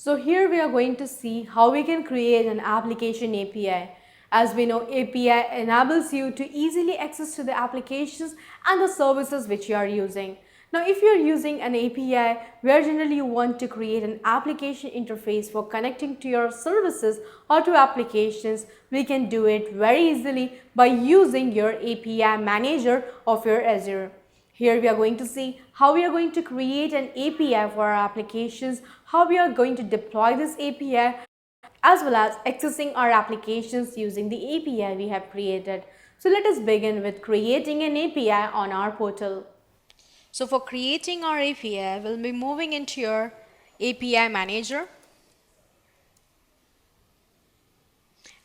So here we are going to see how we can create an application API. As we know, API enables you to easily access to the applications and the services which you are using. Now, if you are using an API where generally you want to create an application interface for connecting to your services or to applications, we can do it very easily by using your API manager of your Azure. Here we are going to see how we are going to create an API for our applications, how we are going to deploy this API, as well as accessing our applications using the API we have created. So let us begin with creating an API on our portal. So for creating our API, we'll be moving into your API manager.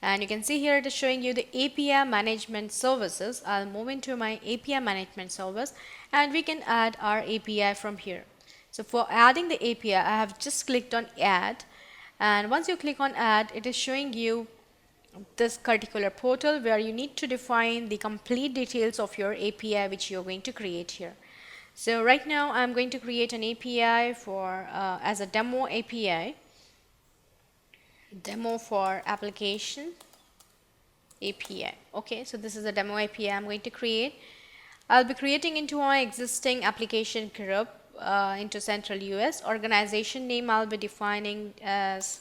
And you can see here it is showing you the API management services. I'll move into my API management service and we can add our API from here. So for adding the API, I have just clicked on add, and once you click on add, it is showing you this particular portal where you need to define the complete details of your API which you're going to create here. So right now I'm going to create an API for as a demo API, demo for application API. Okay, so this is a demo API I'm going to create. I'll be creating into my existing application group into Central US. Organization name I'll be defining as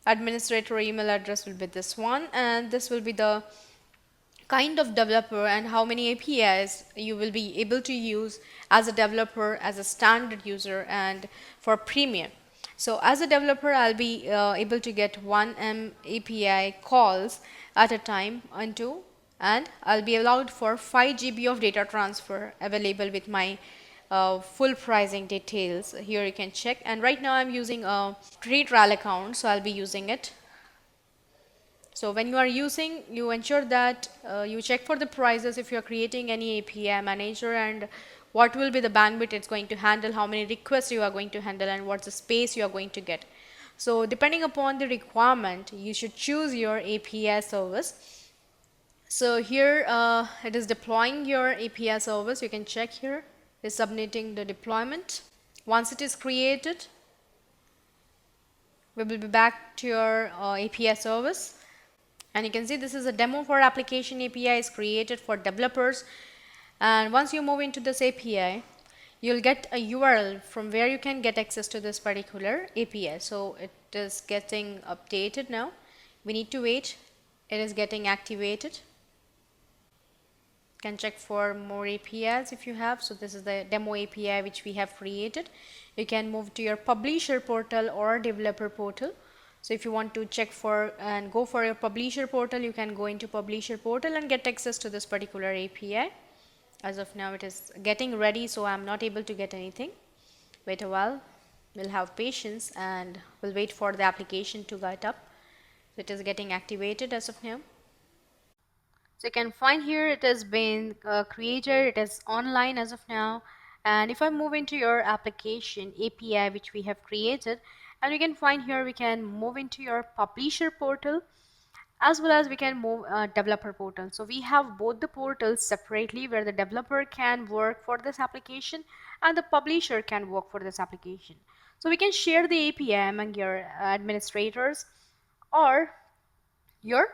administrator email address will be this one, and this will be the kind of developer and how many APIs you will be able to use as a developer, as a standard user, and for premium. So as a developer, I'll be able to get 1 API calls at a time and I'll be allowed for 5 GB of data transfer available with my full pricing details. Here you can check, and right now I'm using a free trial account, so I'll be using it. So when you are using, you ensure that you check for the prices if you are creating any API manager, and what will be the bandwidth it's going to handle, how many requests you are going to handle, and what's the space you are going to get. So depending upon the requirement, you should choose your API service. So here it is deploying your API service. You can check here, is submitting the deployment. Once it is created, we will be back to your API service. And you can see this is a demo for application API is created for developers. And once you move into this API, you'll get a URL from where you can get access to this particular API. So it is getting updated now. We need to wait. It is getting activated. You can check for more APIs if you have. So this is the demo API which we have created. You can move to your publisher portal or developer portal. So if you want to check for and go for your publisher portal, you can go into publisher portal and get access to this particular API. As of now it is getting ready, so I'm not able to get anything. Wait a while, we'll have patience and we'll wait for the application to get up. So it is getting activated as of now. So you can find here it has been created, it is online as of now. And if I move into your application API which we have created, and we can find here we can move into your publisher portal as well as we can move developer portal. So we have both the portals separately where the developer can work for this application and the publisher can work for this application. So we can share the API among your administrators or your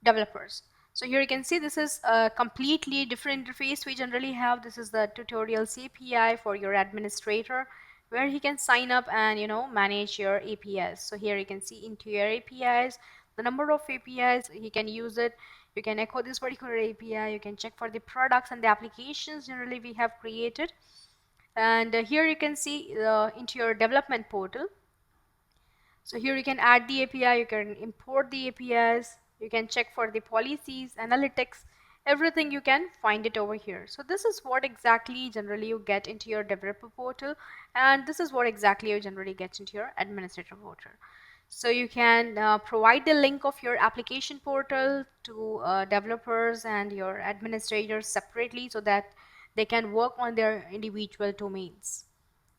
developers. So here you can see this is a completely different interface we generally have. This is the tutorials API for your administrator where he can sign up and manage your APIs. So here you can see into your APIs, the number of APIs he can use it. You can echo this particular API. You can check for the products and the applications generally we have created. And here you can see into your development portal. So here you can add the API, you can import the APIs, you can check for the policies, analytics, everything you can find it over here. So this is what exactly generally you get into your developer portal, and this is what exactly you generally get into your administrator portal. So you can provide the link of your application portal to developers and your administrators separately so that they can work on their individual domains.